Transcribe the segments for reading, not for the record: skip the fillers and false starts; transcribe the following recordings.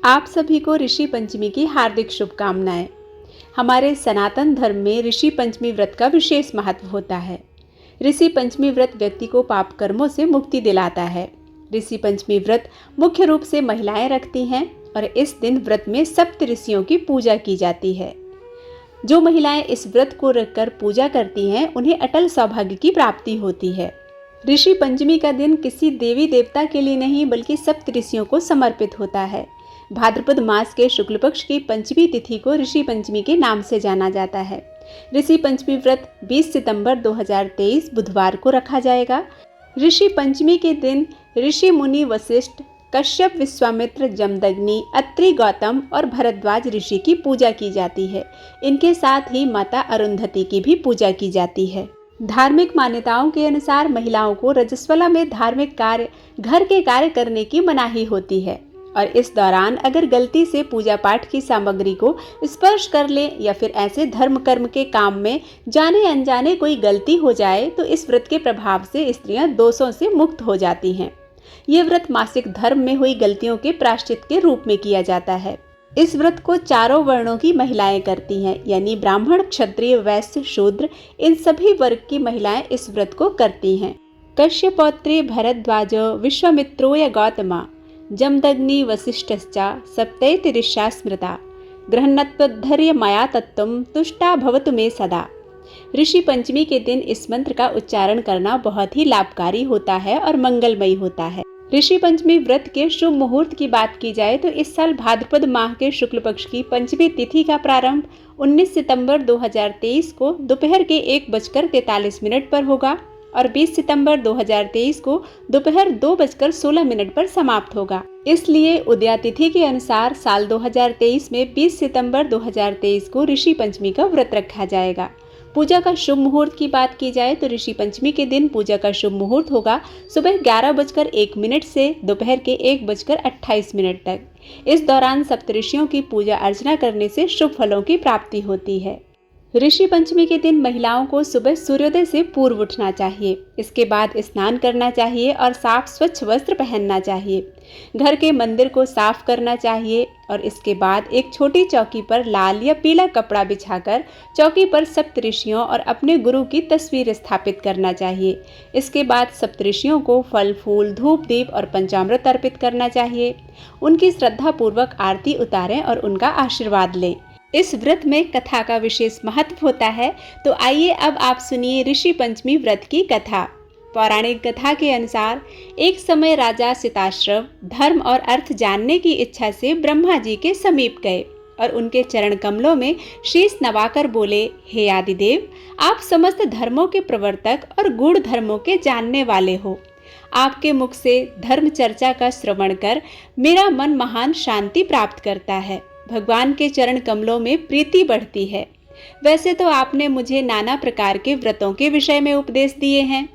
आप सभी को ऋषि पंचमी की हार्दिक शुभकामनाएं। हमारे सनातन धर्म में ऋषि पंचमी व्रत का विशेष महत्व होता है। ऋषि पंचमी व्रत व्यक्ति को पाप कर्मों से मुक्ति दिलाता है। ऋषि पंचमी व्रत मुख्य रूप से महिलाएं रखती हैं और इस दिन व्रत में सप्त ऋषियों की पूजा की जाती है। जो महिलाएं इस व्रत को रखकर पूजा करती हैं उन्हें अटल सौभाग्य की प्राप्ति होती है। ऋषि पंचमी का दिन किसी देवी देवता के लिए नहीं बल्कि सप्त ऋषियों को समर्पित होता है। भाद्रपद मास के शुक्ल पक्ष की पंचमी तिथि को ऋषि पंचमी के नाम से जाना जाता है। ऋषि पंचमी व्रत 20 सितंबर 2023 बुधवार को रखा जाएगा। ऋषि पंचमी के दिन ऋषि मुनि वशिष्ठ, कश्यप, विश्वामित्र, जमदग्नि, अत्रि, गौतम और भरद्वाज ऋषि की पूजा की जाती है। इनके साथ ही माता अरुंधति की भी पूजा की जाती है। धार्मिक मान्यताओं के अनुसार महिलाओं को रजस्वला में धार्मिक कार्य, घर के कार्य करने की मनाही होती है और इस दौरान अगर गलती से पूजा पाठ की सामग्री को स्पर्श कर ले या फिर ऐसे धर्म कर्म के काम में जाने अनजाने कोई गलती हो जाए तो इस व्रत के प्रभाव से स्त्रियां दोषों से मुक्त हो जाती हैं। ये व्रत मासिक धर्म में हुई गलतियों के प्रायश्चित के रूप में किया जाता है। इस व्रत को चारों वर्णों की महिलाएं करती हैं, यानी ब्राह्मण, क्षत्रिय, वैश्य, शूद्र, इन सभी वर्ग की महिलाएं इस व्रत को करती हैं। कश्यपौत्रे भरद्वाज, विश्वामित्रो या गौतमा, जमदग्नि वसिष्ठश्चा सप्तैति ऋष्या स्मृता, गृह्णत्वद्धर्य मया तत्त्वं तुष्टा भवतु मे सदा। ऋषि पंचमी के दिन इस मंत्र का उच्चारण करना बहुत ही लाभकारी होता है और मंगलमयी होता है। ऋषि पंचमी व्रत के शुभ मुहूर्त की बात की जाए तो इस साल भाद्रपद माह के शुक्ल पक्ष की पंचमी तिथि का प्रारंभ 19 सितंबर 2023 को दोपहर के 1:43 पर होगा और 20 सितंबर 2023 को दोपहर 2:16 पर समाप्त होगा। इसलिए उदया तिथि के अनुसार साल 2023 में 20 सितंबर 2023 को ऋषि पंचमी का व्रत रखा जाएगा। पूजा का शुभ मुहूर्त की बात की जाए तो ऋषि पंचमी के दिन पूजा का शुभ मुहूर्त होगा सुबह 11:01 से दोपहर के 1:28 तक। इस दौरान सप्तऋषियों की पूजा अर्चना करने से शुभ फलों की प्राप्ति होती है। ऋषि पंचमी के दिन महिलाओं को सुबह सूर्योदय से पूर्व उठना चाहिए। इसके बाद स्नान करना चाहिए और साफ स्वच्छ वस्त्र पहनना चाहिए। घर के मंदिर को साफ करना चाहिए और इसके बाद एक छोटी चौकी पर लाल या पीला कपड़ा बिछाकर चौकी पर सप्तऋषियों और अपने गुरु की तस्वीर स्थापित करना चाहिए। इसके बाद सप्तऋषियों को फल, फूल, धूप, दीप और पंचामृत अर्पित करना चाहिए। उनकी श्रद्धापूर्वक आरती उतारें और उनका आशीर्वाद लें। इस व्रत में कथा का विशेष महत्व होता है, तो आइए अब आप सुनिए ऋषि पंचमी व्रत की कथा। पौराणिक कथा के अनुसार एक समय राजा सिताश्रव धर्म और अर्थ जानने की इच्छा से ब्रह्मा जी के समीप गए और उनके चरण कमलों में शीश नवाकर बोले, हे आदिदेव, आप समस्त धर्मों के प्रवर्तक और गूढ़ धर्मों के जानने वाले हो। आपके मुख से धर्म चर्चा का श्रवण कर मेरा मन महान शांति प्राप्त करता है। भगवान के चरण कमलों में प्रीति बढ़ती है। वैसे तो आपने मुझे नाना प्रकार के व्रतों के विषय में उपदेश दिए हैं।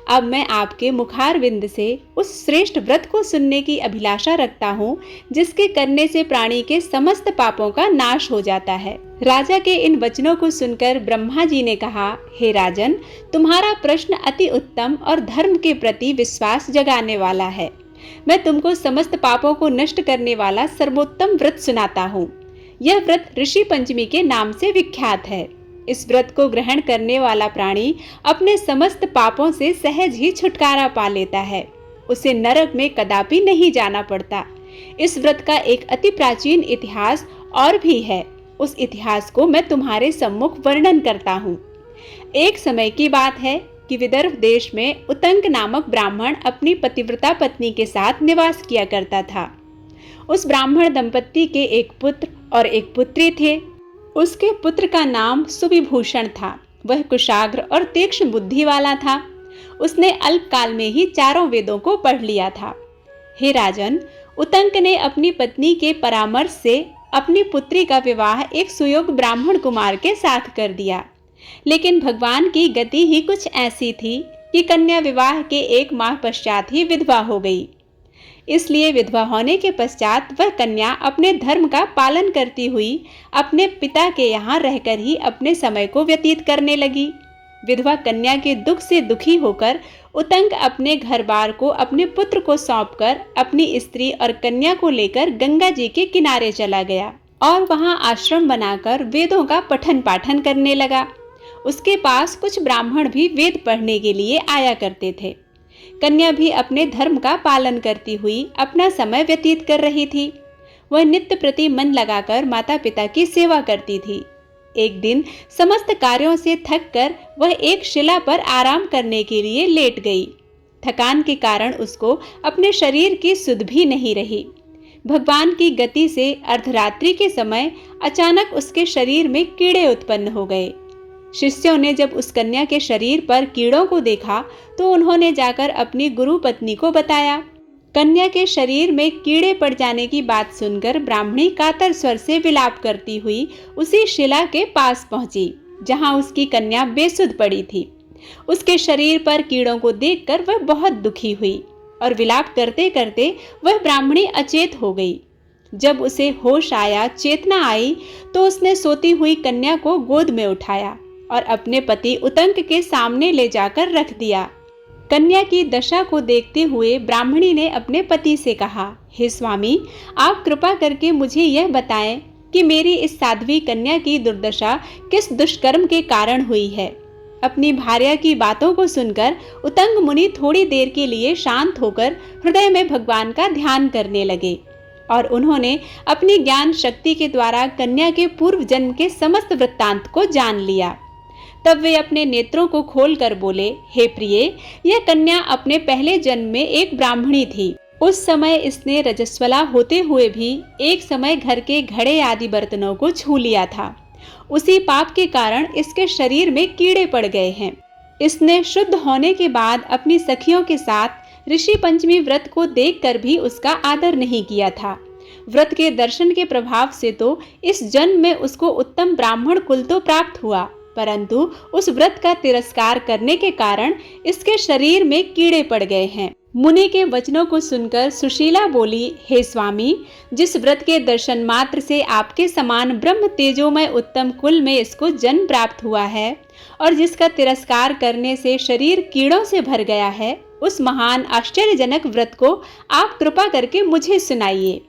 अब मैं आपके मुखारविंद से उस श्रेष्ठ व्रत को सुनने की अभिलाषा रखता हूँ जिसके करने से प्राणी के समस्त पापों का नाश हो जाता है। राजा के इन वचनों को सुनकर ब्रह्मा जी ने कहा, हे राजन, तुम्हारा प्रश्न अति उत्तम और धर्म के प्रति विश्वास जगाने वाला है। मैं तुमको समस्त पापों को नष्ट करने वाला सर्वोत्तम व्रत सुनाता हूँ। यह व्रत ऋषि पंचमी के नाम से विख्यात है। इस व्रत को ग्रहण करने वाला प्राणी अपने समस्त पापों से सहज ही छुटकारा पा लेता है। उसे नरक में कदापि नहीं जाना पड़ता। इस व्रत का एक अति प्राचीन इतिहास और भी है। उस इतिहास को मैं तुम्हारे सम्मुख वर्णन करता हूँ। एक समय की बात है कि विदर्भ देश में उतंक नामक ब्राह्मण अपनी पतिव्रता पत्नी के साथ निवास किया करता था। उस ब्राह्मण दंपत्ति के एक पुत्र और एक पुत्री थे। उसके पुत्र का नाम सुविभूषण था। वह कुशाग्र और तीक्ष्ण बुद्धि वाला था। उसने अल्पकाल में ही चारों वेदों को पढ़ लिया था। हे राजन, उतंक ने अपनी पत्नी के परामर्श से अपनी पुत्री का विवाह एक सुयोग्य ब्राह्मण कुमार के साथ कर दिया। लेकिन भगवान की गति ही कुछ ऐसी थी कि कन्या विवाह के 1 माह पश्चात ही विधवा हो गई। इसलिए विधवा होने के पश्चात वह कन्या अपने धर्म का पालन करती हुई अपने पिता के यहाँ रहकर ही अपने समय को व्यतीत करने लगी। विधवा कन्या के दुख से दुखी होकर उतंग अपने घर बार को अपने पुत्र को सौंपकर अपनी स्त्री और कन्या को लेकर गंगा जी के किनारे चला गया और वहां आश्रम बनाकर वेदों का पठन पाठन करने लगा। उसके पास कुछ ब्राह्मण भी वेद पढ़ने के लिए आया करते थे। कन्या भी अपने धर्म का पालन करती हुई अपना समय व्यतीत कर रही थी। वह नित्य प्रति मन लगाकर माता पिता की सेवा करती थी। एक दिन समस्त कार्यों से थककर वह एक शिला पर आराम करने के लिए लेट गई। थकान के कारण उसको अपने शरीर की सुध भी नहीं रही। भगवान की गति से अर्धरात्रि के समय अचानक उसके शरीर में कीड़े उत्पन्न हो गए। शिष्यों ने जब उस कन्या के शरीर पर कीड़ों को देखा तो उन्होंने जाकर अपनी गुरु पत्नी को बताया। कन्या के शरीर में कीड़े पड़ जाने की बात सुनकर ब्राह्मणी कातर स्वर से विलाप करती हुई उसी शिला के पास पहुंची जहां उसकी कन्या बेसुध पड़ी थी। उसके शरीर पर कीड़ों को देखकर वह बहुत दुखी हुई और विलाप करते करते वह ब्राह्मणी अचेत हो गई। जब उसे होश आया, चेतना आई, तो उसने सोती हुई कन्या को गोद में उठाया और अपने पति उतंक के सामने ले जाकर रख दिया। कन्या की दशा को देखते हुए ब्राह्मणी ने अपने पति से कहा, हे स्वामी, आप कृपा करके मुझे यह बताएं कि मेरी इस साध्वी कन्या की दुर्दशा किस दुष्कर्म के कारण हुई है। अपनी भार्या की बातों को सुनकर उतंग मुनि थोड़ी देर के लिए शांत होकर हृदय में भगवान का ध्यान करने लगे और उन्होंने अपनी ज्ञान शक्ति के द्वारा कन्या के पूर्व जन्म के समस्त वृत्तांत को जान लिया। तब वे अपने नेत्रों को खोलकर बोले, हे प्रिय, यह कन्या अपने पहले जन्म में एक ब्राह्मणी थी। उस समय इसने रजस्वला होते हुए भी एक समय घर के घड़े आदि बर्तनों को छू लिया था। उसी पाप के कारण इसके शरीर में कीड़े पड़ गए हैं। इसने शुद्ध होने के बाद अपनी सखियों के साथ ऋषि पंचमी व्रत को देखकर भी उसका आदर नहीं किया था। व्रत के दर्शन के प्रभाव से तो इस जन्म में उसको उत्तम ब्राह्मण कुल तो प्राप्त हुआ, परंतु उस व्रत का तिरस्कार करने के कारण इसके शरीर में कीड़े पड़ गए हैं। मुनि के वचनों को सुनकर सुशीला बोली, हे स्वामी, जिस व्रत के दर्शन मात्र से आपके समान ब्रह्म तेजोमय उत्तम कुल में इसको जन्म प्राप्त हुआ है और जिसका तिरस्कार करने से शरीर कीड़ों से भर गया है, उस महान आश्चर्यजनक व्रत को आप कृपा करके मुझे सुनाइए।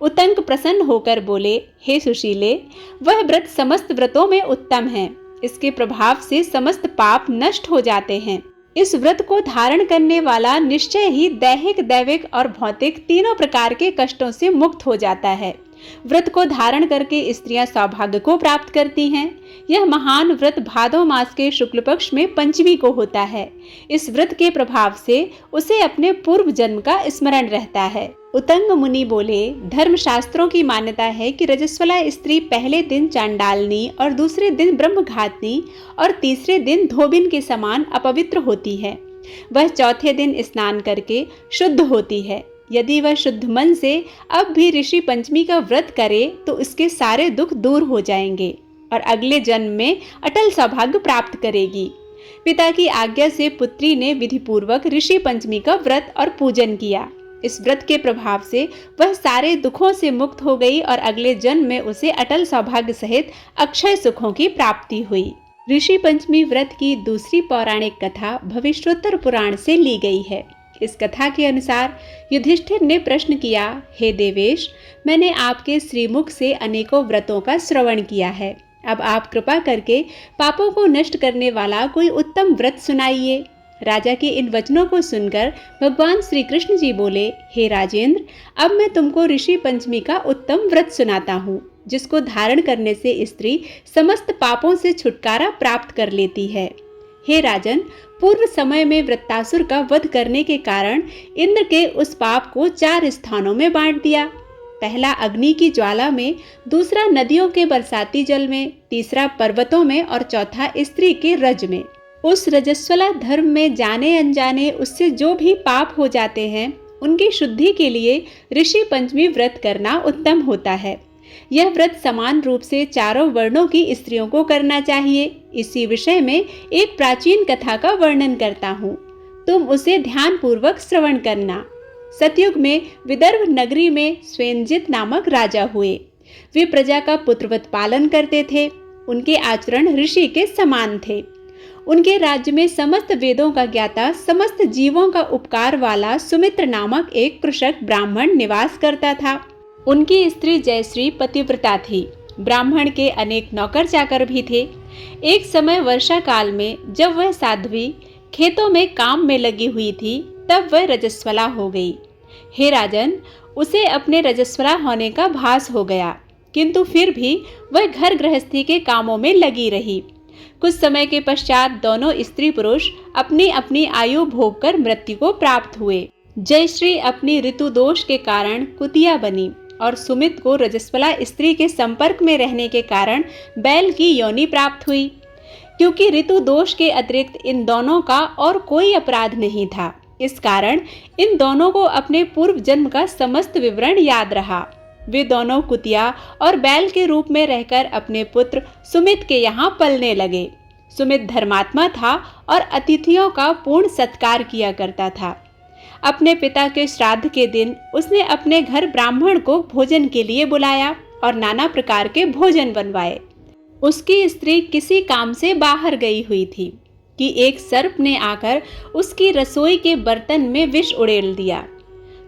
उतंक प्रसन्न होकर बोले, हे सुशीले, वह व्रत समस्त व्रतों में उत्तम है। इसके प्रभाव से समस्त पाप नष्ट हो जाते हैं। इस व्रत को धारण करने वाला निश्चय ही दैहिक, दैविक और भौतिक तीनों प्रकार के कष्टों से मुक्त हो जाता है। व्रत को धारण करके स्त्रियां सौभाग्य को प्राप्त करती हैं। यह महान व्रत भादो मास के शुक्ल पक्ष में पंचमी को होता है। इस व्रत के प्रभाव से उसे अपने पूर्व जन्म का स्मरण रहता है। उतंग मुनि बोले, धर्मशास्त्रों की मान्यता है कि रजस्वला स्त्री पहले दिन चांडालनी और दूसरे दिन ब्रह्मघातनी और तीसरे दिन धोबिन के समान अपवित्र होती है। वह चौथे दिन स्नान करके शुद्ध होती है। यदि वह शुद्ध मन से अब भी ऋषि पंचमी का व्रत करे तो उसके सारे दुख दूर हो जाएंगे और अगले जन्म में अटल सौभाग्य प्राप्त करेगी। पिता की आज्ञा से पुत्री ने विधि पूर्वक ऋषि पंचमी का व्रत और पूजन किया। इस व्रत के प्रभाव से वह सारे दुखों से मुक्त हो गई और अगले जन्म में उसे अटल सौभाग्य सहित अक्षय सुखों की प्राप्ति हुई। ऋषि पंचमी व्रत की दूसरी पौराणिक कथा भविष्योत्तर पुराण से ली गई है। इस कथा के अनुसार युधिष्ठिर ने प्रश्न किया, हे देवेश, मैंने आपके श्रीमुख से अनेकों व्रतों का श्रवण किया है। अब आप कृपा करके पापों को नष्ट करने वाला कोई उत्तम व्रत सुनाइए। राजा के इन वचनों को सुनकर भगवान श्री कृष्ण जी बोले, हे राजेंद्र, अब मैं तुमको ऋषि पंचमी का उत्तम व्रत सुनाता हूँ, जिसको धारण करने से स्त्री समस्त पापों से छुटकारा प्राप्त कर लेती है। हे राजन, पूर्व समय में वृत्तासुर का वध करने के कारण इंद्र के उस पाप को 4 स्थानों में बांट दिया। पहला अग्नि की ज्वाला में, दूसरा नदियों के बरसाती जल में, तीसरा पर्वतों में और चौथा स्त्री के रज में। उस रजस्वला धर्म में जाने अनजाने उससे जो भी पाप हो जाते हैं, उनकी शुद्धि के लिए ऋषि पंचमी व्रत करना उत्तम होता है। यह व्रत समान रूप से चारों वर्णों की स्त्रियों को करना चाहिए। इसी विषय में एक प्राचीन कथा का वर्णन करता हूँ, तुम उसे ध्यान पूर्वक श्रवण करना। सतयुग में विदर्भ नगरी में स्वेनजित नामक राजा हुए। वे प्रजा का पुत्रवत पालन करते थे। उनके आचरण ऋषि के समान थे। उनके राज्य में समस्त वेदों का ज्ञाता, समस्त जीवों का उपकार वाला सुमित्र नामक एक कृषक ब्राह्मण निवास करता था। उनकी स्त्री जयश्री पतिव्रता थी। ब्राह्मण के अनेक नौकर चाकर भी थे। एक समय वर्षा काल में जब वह साध्वी खेतों में काम में लगी हुई थी, तब वह रजस्वला हो गई। हे राजन, उसे अपने रजस्वला होने का भास हो गया, किंतु फिर भी वह घर गृहस्थी के कामों में लगी रही। कुछ समय के पश्चात दोनों स्त्री पुरुष अपनी अपनी आयु भोग कर मृत्यु को प्राप्त हुए। जयश्री अपनी ऋतु दोष के कारण कुतिया बनी और सुमित को रजस्वला स्त्री के संपर्क में रहने के कारण बैल की योनि प्राप्त हुई। क्योंकि ऋतु दोष के अतिरिक्त इन दोनों का और कोई अपराध नहीं था, इस कारण इन दोनों को अपने पूर्व जन्म का समस्त विवरण याद रहा। वे दोनों कुतिया और बैल के रूप में रहकर अपने पुत्र सुमित के यहाँ पलने लगे। सुमित धर्मात्मा था और अतिथियों का पूर्ण सत्कार किया करता था। अपने पिता के श्राद्ध के दिन उसने अपने घर ब्राह्मण को भोजन के लिए बुलाया और नाना प्रकार के भोजन बनवाए। उसकी स्त्री किसी काम से बाहर गई हुई थी कि एक सर्प ने आकर उसकी रसोई के बर्तन में विष उड़ेल दिया।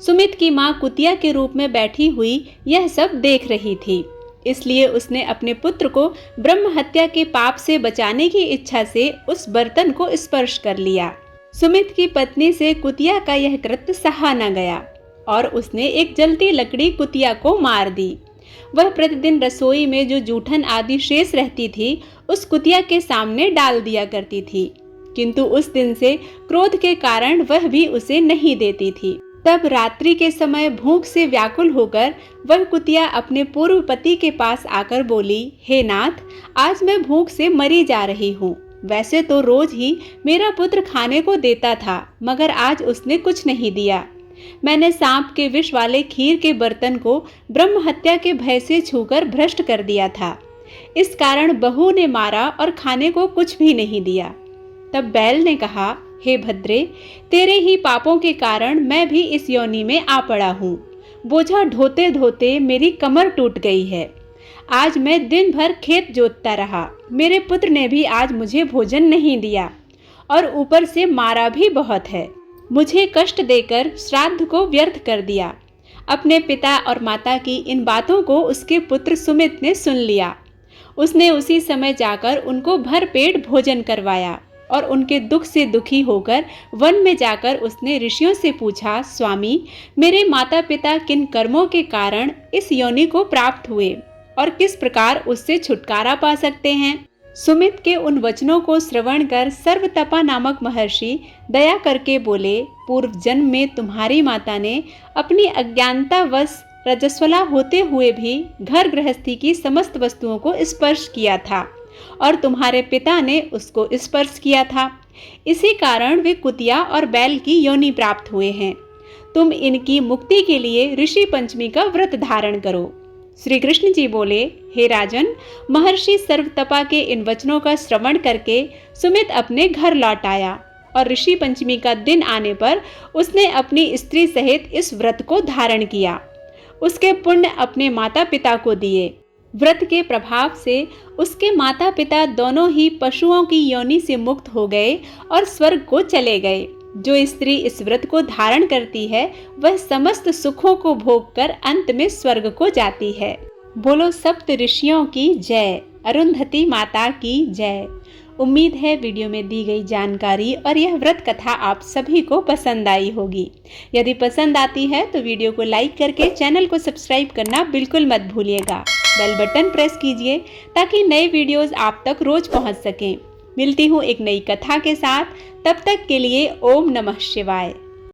सुमित की मां कुतिया के रूप में बैठी हुई यह सब देख रही थी, इसलिए उसने अपने पुत्र को ब्रह्म हत्या के पाप से बचाने की इच्छा से उस बर्तन को स्पर्श कर लिया। सुमित की पत्नी से कुतिया का यह कृत्य सहा न गया और उसने एक जलती लकड़ी कुतिया को मार दी। वह प्रतिदिन रसोई में जो जूठन आदि शेष रहती थी उस कुतिया के सामने डाल दिया करती थी, किंतु उस दिन से क्रोध के कारण वह भी उसे नहीं देती थी। तब रात्रि के समय भूख से व्याकुल होकर वह कुतिया अपने पूर्व पति के पास आकर बोली, हे नाथ, आज मैं भूख से मरी जा रही हूँ। वैसे तो रोज ही मेरा पुत्र खाने को देता था, मगर आज उसने कुछ नहीं दिया। मैंने सांप के विष वाले खीर के बर्तन को ब्रह्म हत्या के भय से छूकर भ्रष्ट कर दिया था। इस कारण बहू ने मारा और खाने को कुछ भी नहीं दिया। तब बैल ने कहा, हे भद्रे, तेरे ही पापों के कारण मैं भी इस योनि में आ पड़ा हूँ। बोझा ढोते ढोते मेरी कमर टूट गई है। आज मैं दिन भर खेत जोतता रहा, मेरे पुत्र ने भी आज मुझे भोजन नहीं दिया और ऊपर से मारा भी बहुत है। मुझे कष्ट देकर श्राद्ध को व्यर्थ कर दिया। अपने पिता और माता की इन बातों को उसके पुत्र सुमित ने सुन लिया। उसने उसी समय जाकर उनको भर पेट भोजन करवाया और उनके दुख से दुखी होकर वन में जाकर उसने ऋषियों से पूछा, स्वामी, मेरे माता पिता किन कर्मों के कारण इस योनि को प्राप्त हुए और किस प्रकार उससे छुटकारा पा सकते हैं? सुमित के उन वचनों को श्रवण कर सर्वतपा नामक महर्षि दया करके बोले, पूर्व जन्म में तुम्हारी माता ने अपनी अज्ञानतावश रजस्वला होते हुए भी घर गृहस्थी की समस्त वस्तुओं को स्पर्श किया था और तुम्हारे पिता ने उसको स्पर्श किया था। इसी कारण वे कुतिया और बैल की योनि प्राप्त हुए हैं। तुम इनकी मुक्ति के लिए ऋषि पंचमी का व्रत धारण करो। श्री कृष्ण जी बोले, हे राजन, महर्षि सर्वतपा के इन वचनों का श्रवण करके सुमित अपने घर लौट आया और ऋषि पंचमी का दिन आने पर उसने अपनी स्त्री सहित इस व्रत को धारण किया। उसके पुण्य अपने माता पिता को दिए। व्रत के प्रभाव से उसके माता पिता दोनों ही पशुओं की योनि से मुक्त हो गए और स्वर्ग को चले गए। जो स्त्री इस व्रत को धारण करती है वह समस्त सुखों को भोगकर अंत में स्वर्ग को जाती है। बोलो सप्त ऋषियों की जय, अरुंधति माता की जय। उम्मीद है वीडियो में दी गई जानकारी और यह व्रत कथा आप सभी को पसंद आई होगी। यदि पसंद आती है तो वीडियो को लाइक करके चैनल को सब्सक्राइब करना बिल्कुल मत भूलिएगा। बेल बटन प्रेस कीजिए ताकि नए वीडियोस आप तक रोज पहुंच सकें। मिलती हूँ एक नई कथा के साथ, तब तक के लिए ओम नमः शिवाय।